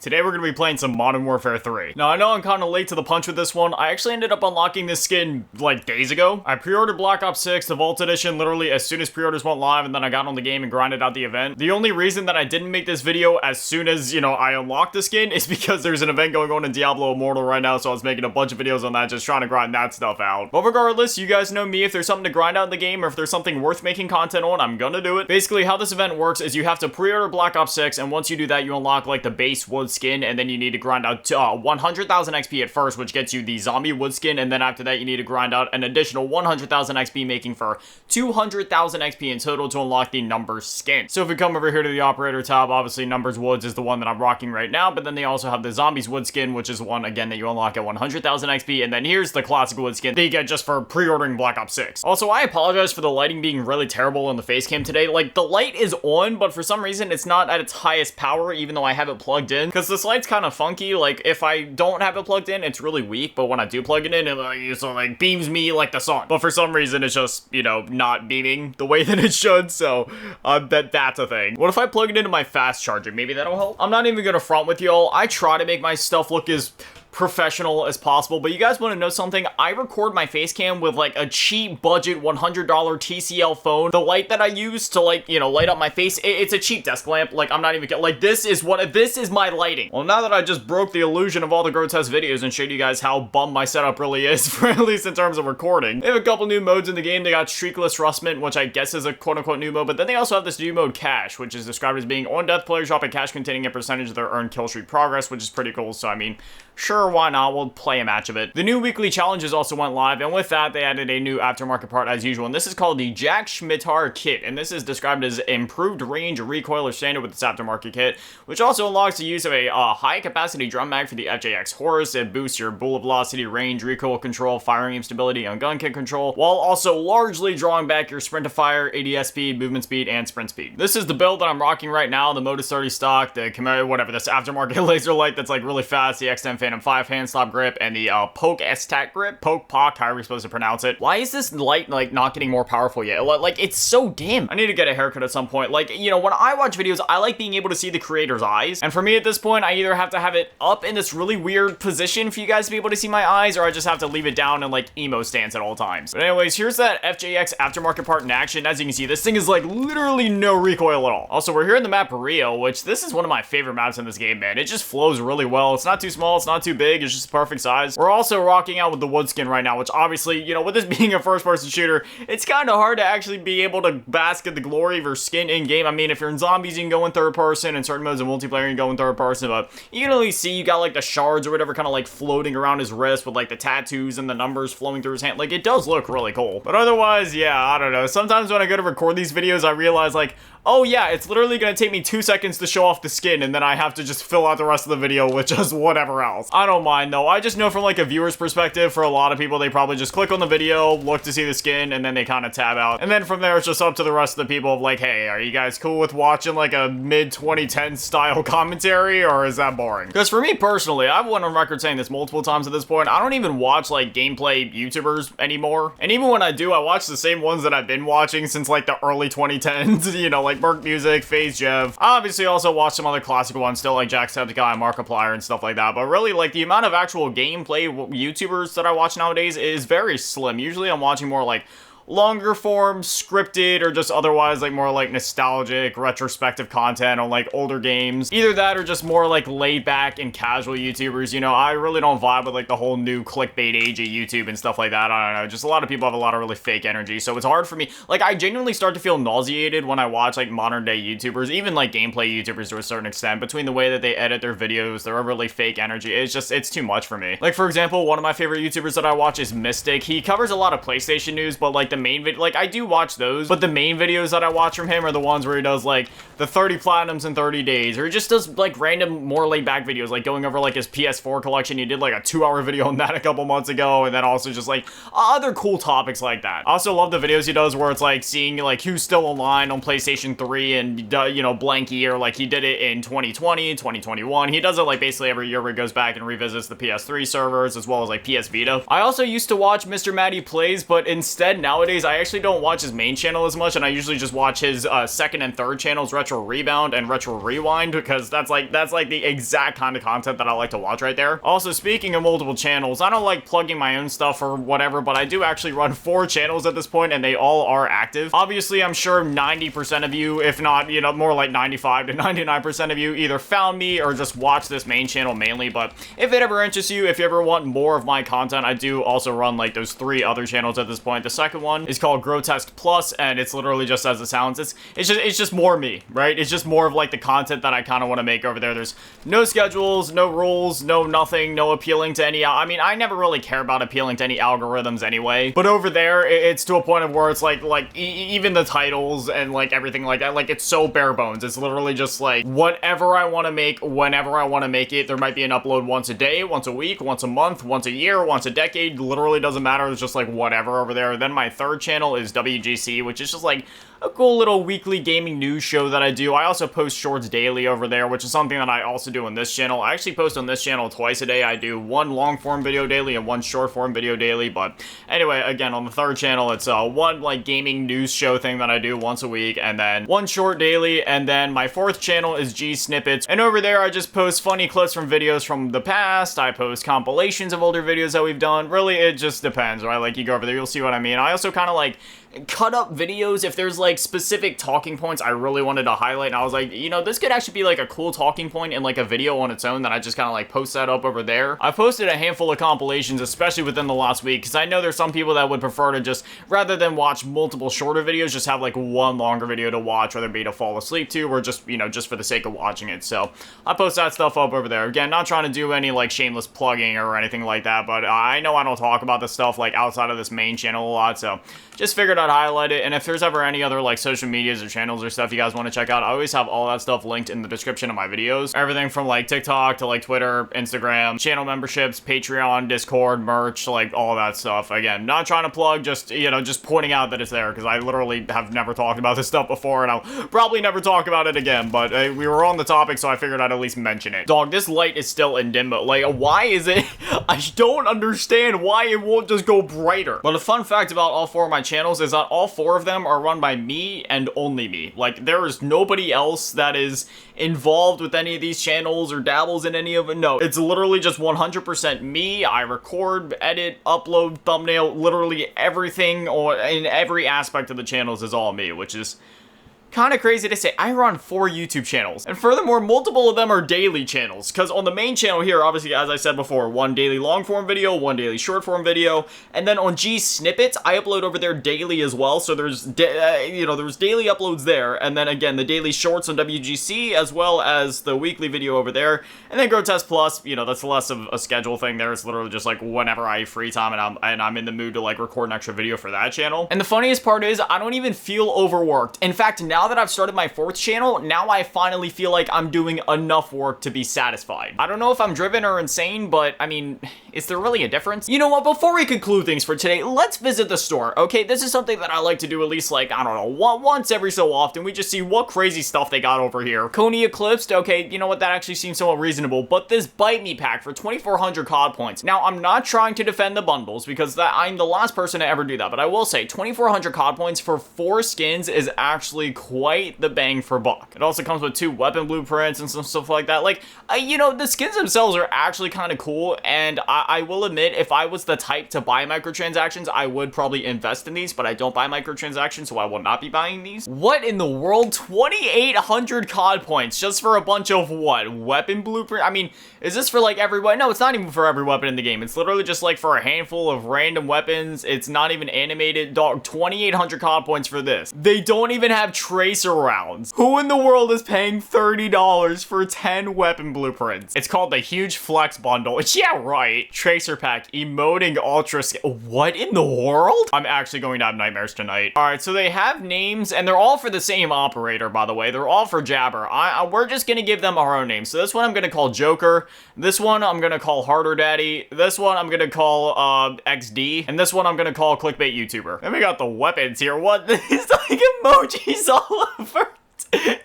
Today we're going to be playing some Modern Warfare 3. Now I know I'm kind of late to the punch with this one. I actually ended up unlocking this skin like days ago. I pre-ordered Black Ops 6, the Vault Edition, literally as soon as pre-orders went live, and then I got on the game and grinded out the event. The only reason that I didn't make this video as soon as, I unlocked the skin is because there's an event going on in Diablo Immortal right now, so I was making a bunch of videos on that, just trying to grind that stuff out. But regardless, you guys know me. If there's something to grind out in the game, or if there's something worth making content on, I'm gonna do it. Basically, how this event works is you have to pre-order Black Ops 6, and once you do that, you unlock like the base wood skin, and then you need to grind out 100,000 XP at first, which gets you the zombie wood skin, and then after that you need to grind out an additional 100,000 XP, making for 200,000 XP in total to unlock the numbers skin. So if we come over here to the operator tab, obviously numbers woods is the one that I'm rocking right now, but then they also have the zombies wood skin, which is the one again that you unlock at 100,000 XP, and then here's the classic wood skin that you get just for pre-ordering Black Ops 6. Also, I apologize for the lighting being really terrible on the face cam today. Like, the light is on, but for some reason it's not at its highest power, even though I have it plugged in, because this light's kind of funky. Like, if I don't have it plugged in, it's really weak, but when I do plug it in, it beams me like the sun. But for some reason, it's just, not beaming the way that it should, so that's a thing. What if I plug it into my fast charger? Maybe that'll help? I'm not even gonna front with y'all. I try to make my stuff look as professional as possible, but you guys want to know something? I record my face cam with like a cheap budget $100 TCL phone. The light that I use to light up my face, it's a cheap desk lamp. Like, I'm not even kidding. Like, this is my lighting. Well, now that I just broke the illusion of all the grotesque videos and showed you guys how bum my setup really is, for at least in terms of recording. They have a couple new modes in the game. They got Streakless Rustment, which I guess is a quote-unquote new mode, but then they also have this new mode Cash, which is described as being on death, players drop a cash containing a percentage of their earned kill streak progress, which is pretty cool. So I mean, sure, why not? We'll play a match of it. The new weekly challenges also went live, and with that, they added a new aftermarket part as usual, and this is called the Jack Schmittar Kit, and this is described as improved range, recoil, or standard with this aftermarket kit, which also unlocks the use of a high-capacity drum mag for the FJX Horse. It boosts your bullet velocity, range, recoil control, firing aim stability, and gun kick control, while also largely drawing back your sprint to fire, ADS speed, movement speed, and sprint speed. This is the build that I'm rocking right now. The mode is 30 stock, the Camaro, whatever, this aftermarket laser light that's like really fast, the X10 Phantom 5 hand stop grip, and the Poke S-Tac grip, Poke Pock, however you're supposed to pronounce it. Why is this light, not getting more powerful yet? Like, it's so dim. I need to get a haircut at some point. Like, when I watch videos, I like being able to see the creator's eyes, and for me at this point, I either have to have it up in this really weird position for you guys to be able to see my eyes, or I just have to leave it down in, emo stance at all times. But anyways, here's that FJX aftermarket part in action. As you can see, this thing is, literally no recoil at all. Also, we're here in the map Rio, which this is one of my favorite maps in this game, man. It just flows really well. It's not too small, it's not too big, it's just the perfect size. We're also rocking out with the wood skin right now, which obviously, with this being a first-person shooter, it's kind of hard to actually be able to bask in the glory of your skin in-game. I mean, if you're in zombies, you can go in third person, in certain modes of multiplayer, you can go in third person, but you can at least see you got, the shards or whatever kind of, floating around his wrist with, the tattoos and the numbers flowing through his hand. It does look really cool. But otherwise, yeah, I don't know. Sometimes when I go to record these videos, I realize, oh yeah, it's literally gonna take me 2 seconds to show off the skin, and then I have to just fill out the rest of the video with just whatever else. I don't mind though. I just know from a viewer's perspective, for a lot of people, they probably just click on the video, look to see the skin, and then they kind of tab out. And then from there, it's just up to the rest of the people of hey, are you guys cool with watching a mid-2010 style commentary, or is that boring? Because for me personally, I've went on record saying this multiple times at this point, I don't even watch gameplay YouTubers anymore. And even when I do, I watch the same ones that I've been watching since the early 2010s, like Merc Music, FaZe Jev. I obviously also watch some other classic ones still, like Jacksepticeye, Markiplier, and stuff like that, but really, the amount of actual gameplay YouTubers that I watch nowadays is very slim. Usually I'm watching more longer form, scripted, or just otherwise more nostalgic, retrospective content on older games. Either that or just more laid back and casual YouTubers. I really don't vibe with the whole new clickbait age of YouTube and stuff like that. I don't know, just a lot of people have a lot of really fake energy, so it's hard for me. I genuinely start to feel nauseated when I watch modern day YouTubers, even gameplay YouTubers to a certain extent, between the way that they edit their videos, their really fake energy. It's too much for me. For example, one of my favorite YouTubers that I watch is Mystic. He covers a lot of PlayStation news, but the main video, I do watch those, but the main videos that I watch from him are the ones where he does the 30 platinums in 30 days, or he just does random, more laid back videos, going over his PS4 collection. He did a 2-hour video on that a couple months ago, and then also just other cool topics like that. I also love the videos he does where it's seeing who's still online on PlayStation 3 and blank year, he did it in 2020, 2021. He does it basically every year where he goes back and revisits the PS3 servers as well as PS Vita. I also used to watch Mr. Matty Plays, but instead nowadays nowadays, I actually don't watch his main channel as much, and I usually just watch his second and third channels, Retro Rebound and Retro Rewind, because that's like the exact kind of content that I like to watch right there. Also, speaking of multiple channels, I don't like plugging my own stuff or whatever, but I do actually run 4 channels at this point, and they all are active. Obviously, I'm sure 90% of you, if not, you know, more like 95 to 99% of you either found me or just watch this main channel mainly, but if it ever interests you, if you ever want more of my content, I do also run like those 3 other channels at this point. The second one is called Grotesque Plus, and it's literally just as it sounds. It's just more me, right? It's just more of like the content that I kind of want to make over there. There's no schedules, no rules, no nothing, no appealing to any, I mean, I never really care about appealing to any algorithms anyway, but over there, it's to a point of where it's like even the titles and like everything like that, like it's so bare bones. It's literally just like whatever I want to make, whenever I want to make it. There might be an upload once a day, once a week, once a month, once a year, once a decade, literally doesn't matter. It's just like whatever over there. Then my third channel is WGC, which is just like a cool little weekly gaming news show that I do. I also post shorts daily over there, which is something that I also do on this channel. I actually post on this channel twice a day. I do 1 long form video daily and 1 short form video daily, but anyway, again, on the third channel, it's 1 like gaming news show thing that I do once a week, and then 1 short daily, and then my fourth channel is G Snippets, and over there I just post funny clips from videos from the past. I post compilations of older videos that we've done. Really, it just depends, right? Like, you go over there, you'll see what I mean. I also kind of like cut up videos if there's like specific talking points I really wanted to highlight, and I was like, you know, this could actually be like a cool talking point in like a video on its own, that I just kind of like post that up over there. I posted a handful of compilations, especially within the last week, because I know there's some people that would prefer to just, rather than watch multiple shorter videos, just have like 1 longer video to watch, whether it be to fall asleep to or just, you know, just for the sake of watching it. So I post that stuff up over there. Again, not trying to do any like shameless plugging or anything like that, but I know I don't talk about this stuff like outside of this main channel a lot, so just figured I'd highlight it. And if there's ever any other like social medias or channels or stuff you guys want to check out, I always have all that stuff linked in the description of my videos. Everything from like TikTok to like Twitter, Instagram, channel memberships, Patreon, Discord, merch, like all that stuff. Again, not trying to plug, just, you know, just pointing out that it's there, because I literally have never talked about this stuff before, and I'll probably never talk about it again, but we were on the topic, so I figured I'd at least mention it. Dog, this light is still in dim mode. Like, why is it? I don't understand why it won't just go brighter. But a fun fact about all 4 of my channels is that all 4 of them are run by me and only me. Like, there is nobody else that is involved with any of these channels or dabbles in any of it. No, it's literally just 100% me. I record, edit, upload, thumbnail, literally everything, or in every aspect of the channels is all me, which is kind of crazy to say. I run 4 YouTube channels, and furthermore, multiple of them are daily channels, because on the main channel here, obviously, as I said before, 1 daily long form video, 1 daily short form video, and then on G Snippets, I upload over there daily as well, so there's, you know, there's daily uploads there, and then again, the daily shorts on WGC, as well as the weekly video over there, and then Grotesque Plus, you know, that's less of a schedule thing there. It's literally just like whenever I have free time and I'm in the mood to like record an extra video for that channel. And the funniest part is, I don't even feel overworked. In fact, now that I've started my 4th channel, now I finally feel like I'm doing enough work to be satisfied. I don't know if I'm driven or insane, but I mean, is there really a difference? You know what, before we conclude things for today, let's visit the store, okay? This is something that I like to do at least like, I don't know, once every so often. We just see what crazy stuff they got over here. Coney Eclipsed, okay, you know what, that actually seems somewhat reasonable, but this Bite Me pack for 2,400 COD points. Now, I'm not trying to defend the bundles, because I'm the last person to ever do that, but I will say 2,400 COD points for 4 skins is actually quite the bang for buck. It also comes with 2 weapon blueprints and some stuff like that. Like, you know, the skins themselves are actually kind of cool, and I will admit, if I was the type to buy microtransactions, I would probably invest in these, but I don't buy microtransactions, so I will not be buying these. What in the world? 2,800 COD points just for a bunch of what? Weapon blueprint? I mean, is this for like every weapon? No, it's not even for every weapon in the game. It's literally just like for a handful of random weapons. It's not even animated. Dog, 2,800 COD points for this. They don't even have tracer rounds. Who in the world is paying $30 for 10 weapon blueprints? It's called the Huge Flex Bundle. Yeah, right. Tracer pack, emoting ultra what in the world? I'm actually going to have nightmares tonight. All right, so they have names, and they're all for the same operator, by the way. They're all for Jabber. We're just gonna give them our own names. So this one I'm gonna call Joker. This one I'm gonna call Harder Daddy. This one I'm gonna call XD. And this one I'm gonna call Clickbait YouTuber. Then we got the weapons here. What? There's like emojis all over.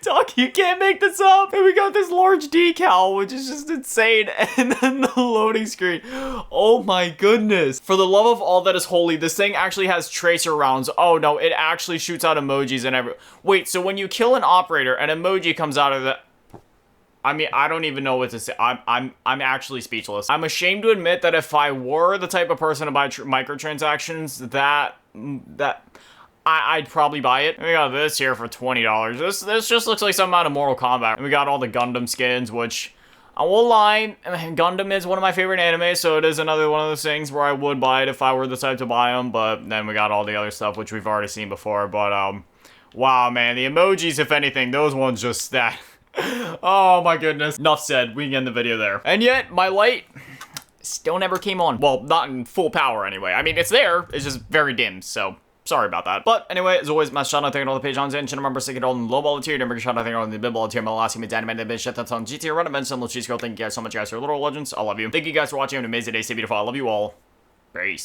Doc, you can't make this up. And we got this large decal, which is just insane. And then the loading screen. Oh my goodness. For the love of all that is holy, this thing actually has tracer rounds. Oh no, it actually shoots out emojis and every. Wait, so when you kill an operator, an emoji comes out of the. I mean, I don't even know what to say. I'm actually speechless. I'm ashamed to admit that if I were the type of person to buy microtransactions, I'd probably buy it. We got this here for $20. This just looks like something out of Mortal Kombat. And we got all the Gundam skins, which I won't lie, Gundam is one of my favorite animes, so it is another one of those things where I would buy it if I were the type to buy them. But then we got all the other stuff, which we've already seen before. But wow, man, the emojis, if anything, those ones just that. Oh my goodness. Enough said. We can end the video there. And yet, my light still never came on. Well, not in full power anyway. I mean, it's there. It's just very dim, so sorry about that. But anyway, as always, my shout out to all the patrons and channel members taking all in the low ball tier. Number shout out to all in the mid ball tier. My last team is Dynamite and Shut that's on GT Run events and Luchis Girl. Thank you guys so much, guys, for Little Legends. I love you. Thank you guys for watching. Have an amazing day. Stay beautiful. I love you all. Peace.